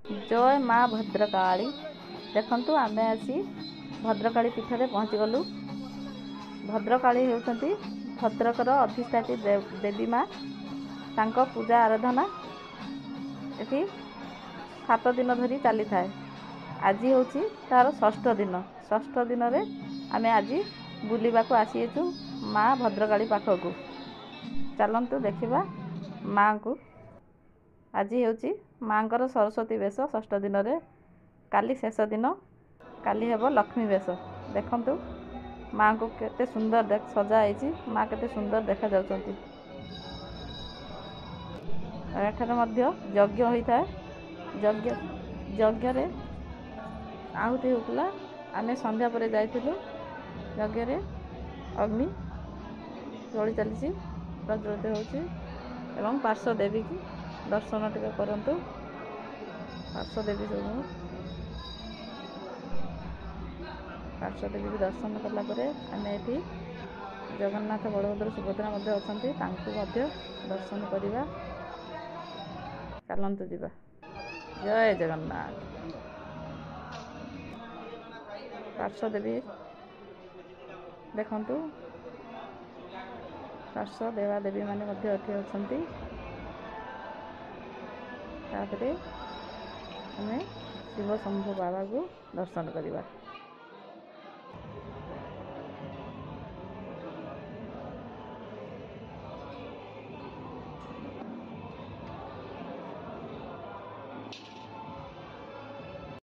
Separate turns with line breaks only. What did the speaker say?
जय माँ भद्रकाली। देखंतु आमे आसी भद्रकाली पीठरे पहुँचीगलु। भद्रकाली होउछंती भद्रकर अधिष्ठात्री देवी माँ। तांको पूजा आराधना एठी 7 दिन धरी चली थाए। आज होउछि तार षष्ठ दिन। षष्ठ दिन रे आमे आज बुलिबा को आसीएछु माँ भद्रकाली पाखकु। चलंतु देखिबा माँ को। आज होउछि माँकर सरस्वती वेश षष्ठ दिन रे। काली शेष दिन, काली हेबो लक्ष्मी वेश। देखंतु माँ को केते सुंदर सजा होइछि। माँ केते सुंदर देखा जाउछंती। एठारे मध्य यज्ञ होइथाय। यज्ञ रे आहुति होतला। आमे संध्या परे जाइथिलु। यज्ञ रे अग्नि जळि चलिछि, प्रज्वलित होउछि एवं पार्श्व देवी की दर्शन टिके करंतु। पार्श्व देवी सब पार्श्व देवी की दर्शन कला परे आमे एठी जगन्नाथ बलभद्र सुभद्रा मध्ये अछंती, तांकु मध्ये दर्शन करिबा। चलंतु जिबा। जय जगन्नाथ। पार्श्व देवी देखंतु, पार्श्व देवा देवी माने मध्ये अथि अछंती। तापरे हमें शिव शंभु बाबा को दर्शन करिबा।